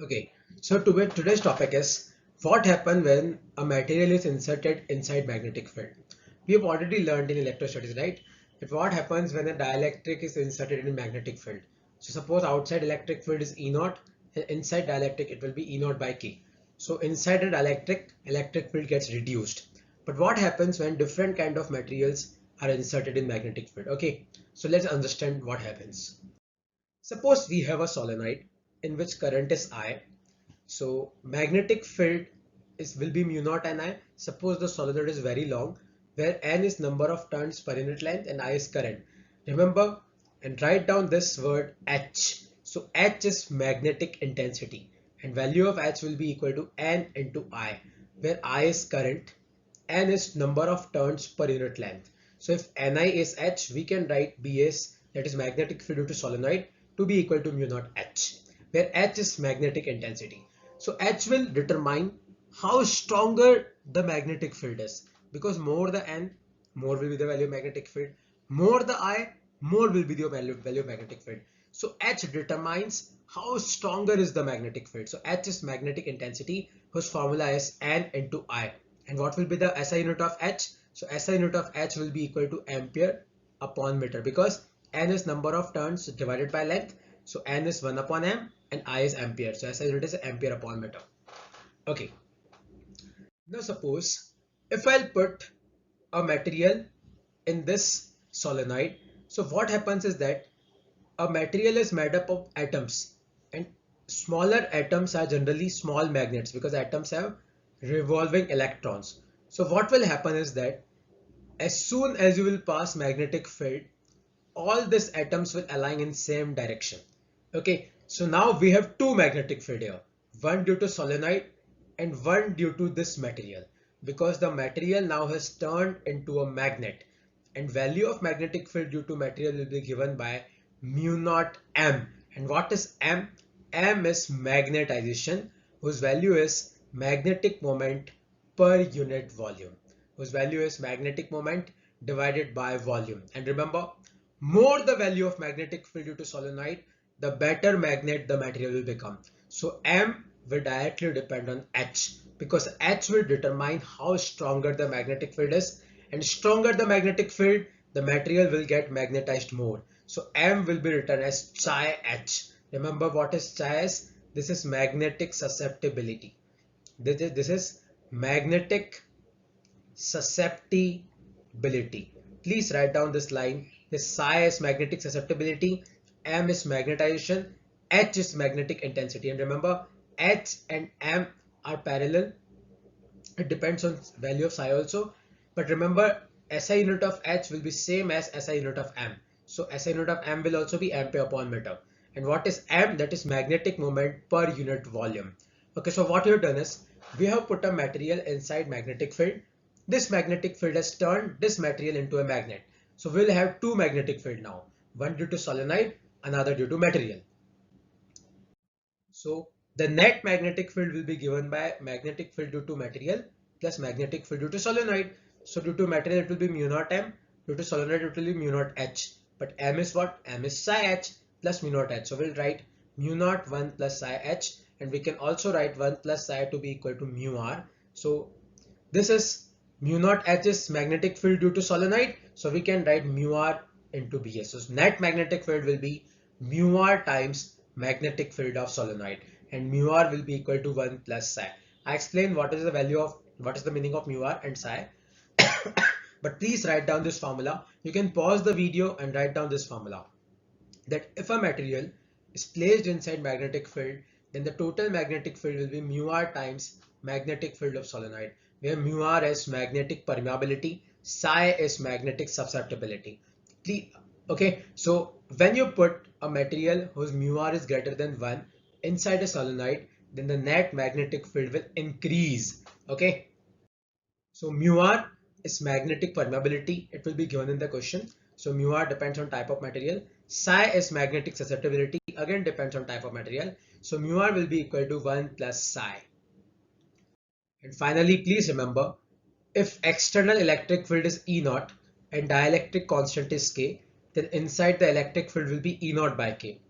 Okay, so today's topic is what happens when a material is inserted inside magnetic field. We have already learned in electrostatics, right? That what happens when a dielectric is inserted in a magnetic field. So suppose outside electric field is E naught, and inside dielectric it will be E naught by K. So inside a dielectric, electric field gets reduced. But what happens when different kind of materials are inserted in magnetic field? Okay, so let's understand what happens. Suppose we have a solenoid in which current is I. So magnetic field is will be mu naught n I. Suppose the solenoid is very long, where n is number of turns per unit length and I is current. Remember and write down this word H. So H is magnetic intensity and value of H will be equal to n into I, where I is current, n is number of turns per unit length. So if Ni is H, we can write Bs, that is magnetic field due to solenoid, to be equal to mu naught H, where H is magnetic intensity. So H will determine how stronger the magnetic field is, because more the N, more will be the value of magnetic field, more the I, more will be the value of magnetic field. So H determines how stronger is the magnetic field. So H is magnetic intensity, whose formula is N into I. And what will be the SI unit of H? So SI unit of H will be equal to ampere upon meter, because N is number of turns divided by length. So N is 1 upon M and I is ampere. So SI unit is ampere upon meter. Okay. Now suppose if I'll put a material in this solenoid. So what happens is that a material is made up of atoms, and smaller atoms are generally small magnets because atoms have revolving electrons. So what will happen is that as soon as you will pass magnetic field, all these atoms will align in same direction. Okay, so now we have two magnetic field here, one due to solenoid and one due to this material, because the material now has turned into a magnet, and value of magnetic field due to material will be given by mu naught m. And what is m? M is magnetization, whose value is magnetic moment per unit volume, whose value is magnetic moment divided by volume. And remember, more the value of magnetic field due to solenoid, the better magnet the material will become. So M will directly depend on H, because H will determine how stronger the magnetic field is, and stronger the magnetic field, the material will get magnetized more. So M will be written as chi H. Remember what is chi is? This is magnetic susceptibility. This is magnetic susceptibility. Please write down this line. This psi is magnetic susceptibility, M is magnetization, H is magnetic intensity. And remember, H and M are parallel. It depends on value of psi also. But remember, SI unit of H will be same as SI unit of M. So SI unit of M will also be ampere upon meter. And what is M? That is magnetic moment per unit volume. Okay, so what you have done is we have put a material inside magnetic field. This magnetic field has turned this material into a magnet. So we'll have two magnetic field now, one due to solenoid, another due to material. So the net magnetic field will be given by magnetic field due to material plus magnetic field due to solenoid. So due to material it will be mu naught m, due to solenoid it will be mu naught h. But m is what? M is psi h plus mu naught h. So we'll write mu naught 1 plus psi h, and we can also write 1 plus psi to be equal to mu r. So this is mu naught H is magnetic field due to solenoid. So we can write mu r into Bs. So net magnetic field will be mu r times magnetic field of solenoid, and mu r will be equal to 1 plus psi. I explained what is the value of, what is the meaning of mu r and psi. But please write down this formula. You can pause the video and write down this formula, that if a material is placed inside magnetic field, then the total magnetic field will be mu r times magnetic field of solenoid, where mu r is magnetic permeability, psi is magnetic susceptibility. Okay, so when you put a material whose mu r is greater than 1 inside a solenoid, then the net magnetic field will increase. Okay, so mu r is magnetic permeability. It will be given in the question. So mu r depends on type of material. Psi is magnetic susceptibility. Again depends on type of material. So mu r will be equal to 1 plus psi. And finally, please remember, if external electric field is E naught and dielectric constant is K, then inside the electric field will be E naught by K.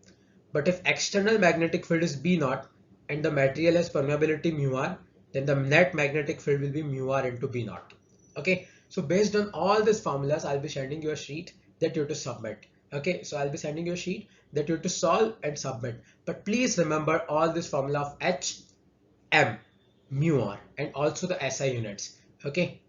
But if external magnetic field is B naught and the material has permeability mu r, then the net magnetic field will be mu r into B naught. Okay, so based on all these formulas, I'll be sending you a sheet that you have to submit. Okay, so I'll be sending you a sheet that you have to solve and submit. But please remember all this formula of H, M, mu r, and also the SI units. Okay,